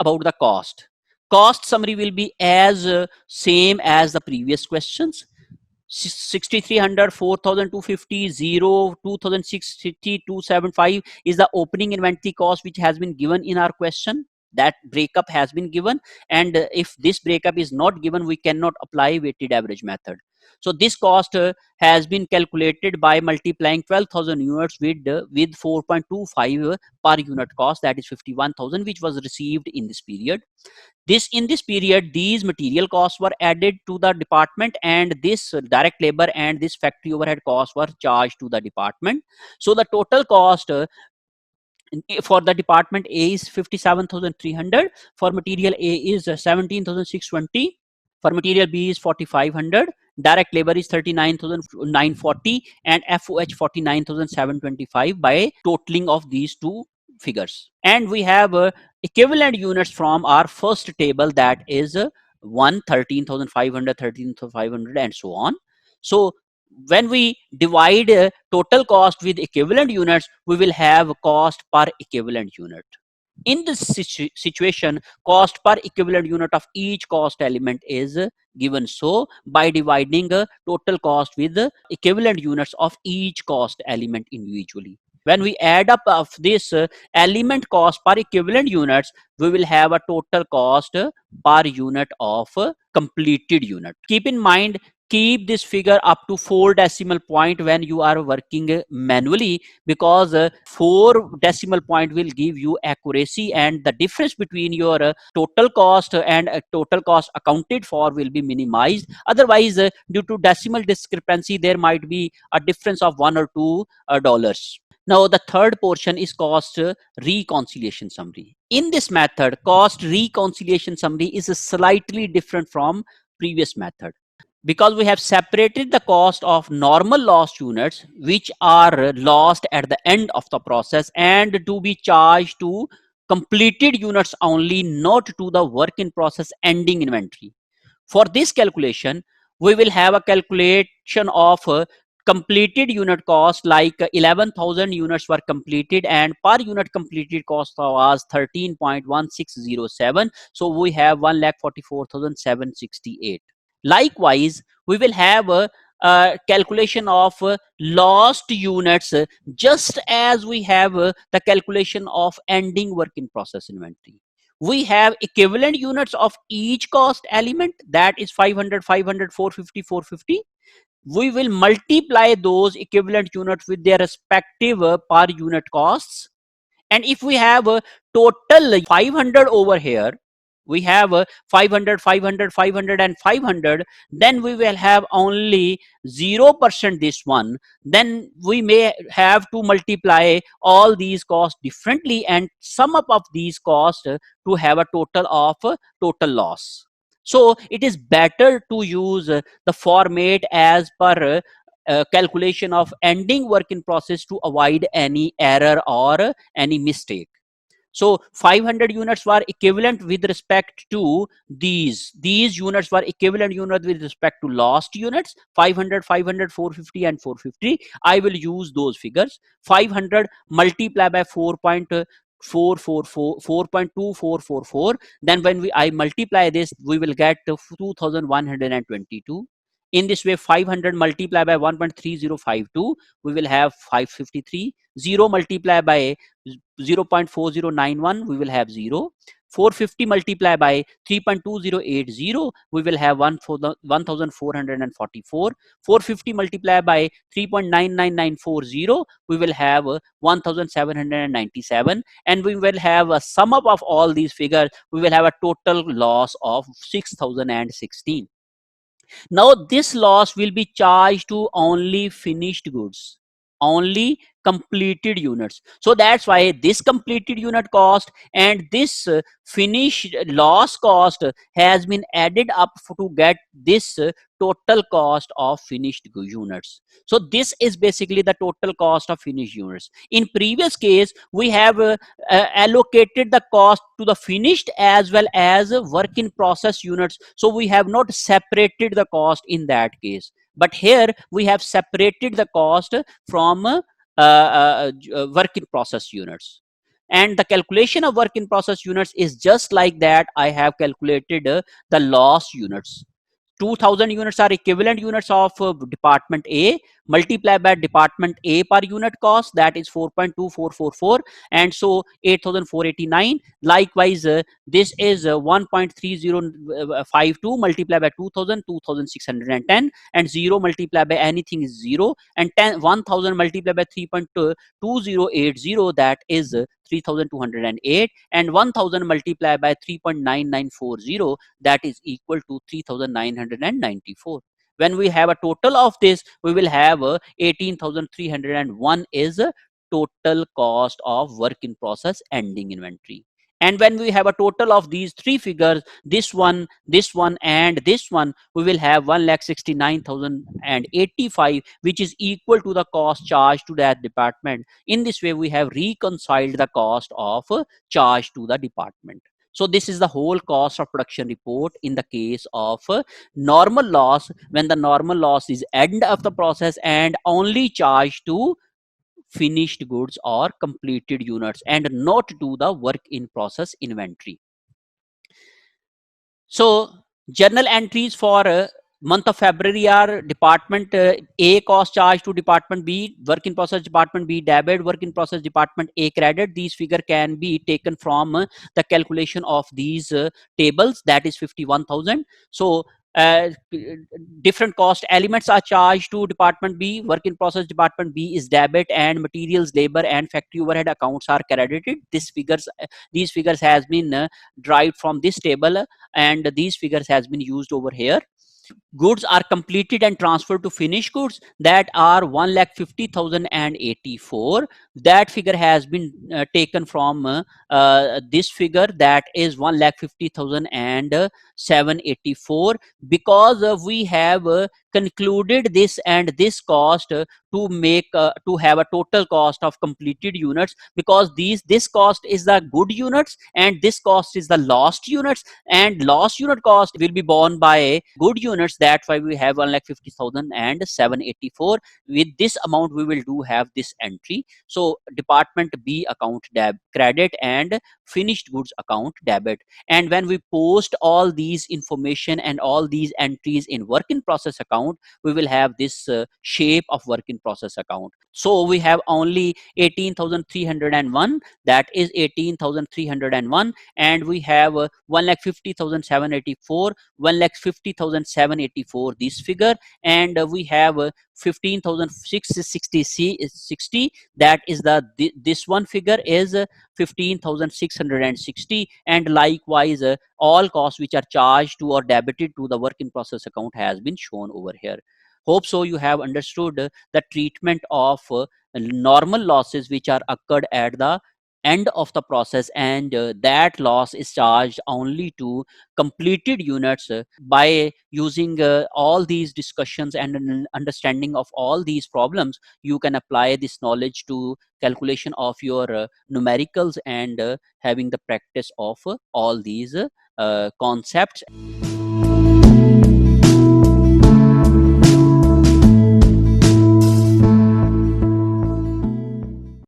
about the cost. Cost summary will be as same as the previous questions. 6300, 4250, 0, 2650, 275 is the opening inventory cost which has been given in our question. That breakup has been given, and if this breakup is not given, we cannot apply weighted average method. So this cost has been calculated by multiplying 12,000 units with 4.25 per unit cost, that is 51,000, which was received in this period. In this period, these material costs were added to the department, and this direct labor and this factory overhead costs were charged to the department. So the total cost for the department A is 57,300, for material A is 17,620, for material B is 4,500, direct labor is 39,940, and FOH 49,725 by totaling of these two figures. And we have equivalent units from our first table, that is 13,500, 13,500, and so on. So when we divide total cost with equivalent units, we will have cost per equivalent unit. In this situation, cost per equivalent unit of each cost element is given. So by dividing total cost with equivalent units of each cost element individually, when we add up of this element cost per equivalent units, we will have a total cost per unit of completed unit. Keep in mind, keep this figure up to 4 decimal point when you are working manually, because 4 decimal point will give you accuracy, and the difference between your total cost and total cost accounted for will be minimized. Otherwise, due to decimal discrepancy, there might be a difference of $1 or $2. Now, the third portion is cost reconciliation summary. In this method, cost reconciliation summary is slightly different from previous method, because we have separated the cost of normal lost units, which are lost at the end of the process, and to be charged to completed units only, not to the work in process ending inventory. For this calculation, we will have a calculation of completed unit cost, like 11,000 units were completed, and per unit completed cost was 13.1607. So we have 1,44,768. Likewise, we will have a calculation of lost units, just as we have the calculation of ending work in process inventory. We have equivalent units of each cost element, that is 500, 500, 450, 450. We will multiply those equivalent units with their respective per unit costs. And if we have a total 500 over here, we have 500, 500, 500, and 500, then we will have only 0% this one. Then we may have to multiply all these costs differently and sum up of these costs to have a total of total loss. So it is better to use the format as per calculation of ending work in process to avoid any error or any mistake. So 500 units were equivalent with respect to these units were equivalent unit with respect to lost units, 500, 500, 450, and 450. I will use those figures. 500 multiplied by 4.2444, then when I multiply this, we will get 2122. In this way, 500 multiplied by 1.3052, we will have 553. 0 multiplied by 0.4091, we will have 0. 450 multiplied by 3.2080, we will have 1,444. 450 multiplied by 3.99940, we will have 1,797. And we will have a sum up of all these figures, we will have a total loss of 6,016. Now this loss will be charged to only finished goods, only completed units. So that's why this completed unit cost and this finished loss cost has been added up to get this total cost of finished units. So this is basically the total cost of finished units. In previous case, we have allocated the cost to the finished as well as work in process units. So we have not separated the cost in that case. But here we have separated the cost from work in process units. and the calculation of work in process units is just like that. I have calculated the loss units. 2000 units are equivalent units of department A, multiplied by department A per unit cost, that is 4.2444, and so 8489. Likewise, this is 1.3052 multiplied by 2000, 2610, and 0 multiplied by anything is 0, and 1000 multiplied by 3.2080, that is 3208, and 1000 multiplied by 3.9940, that is equal to 3994. When we have a total of this, we will have 18,301 is total cost of work in process ending inventory. And when we have a total of these three figures, this one, and this one, we will have 1,69,085, which is equal to the cost charged to that department. In this way, we have reconciled the cost of charge to the department. So this is the whole cost of production report in the case of normal loss, when the normal loss is end of the process and only charged to finished goods or completed units and not to the work in process inventory. So journal entries for month of February are department A cost charge to department B, work in process department B debit, work in process department A credit. These figure can be taken from the calculation of these tables, that is 51,000. So different cost elements are charged to department B. Work in process department B is debit, and materials, labor, and factory overhead accounts are credited. These figures has been derived from this table, and these figures has been used over here. Goods are completed and transferred to finished goods, that are 1,50,084. That figure has been taken from this figure, that is 1,50,784, because we have concluded this and this cost to make to have a total cost of completed units, because this cost is the good units and this cost is the lost units, and lost unit cost will be borne by good units. That's why we have 1,50,784. With this amount we will do have this entry. So department B account credit and finished goods account debit. And when we post all these information and all these entries in work in process account, we will have this shape of work in process account. So we have only 18,301, that is 18,301, and we have 1,50,784, 1,50,784 this figure, and we have 15,660, that is this one figure is 15,660, and likewise all costs which are charged to or debited to the work in process account has been shown over here. Hope so you have understood the treatment of normal losses which are occurred at the end of the process, and that loss is charged only to completed units. By using all these discussions and an understanding of all these problems, you can apply this knowledge to calculation of your numericals and having the practice of all these concepts.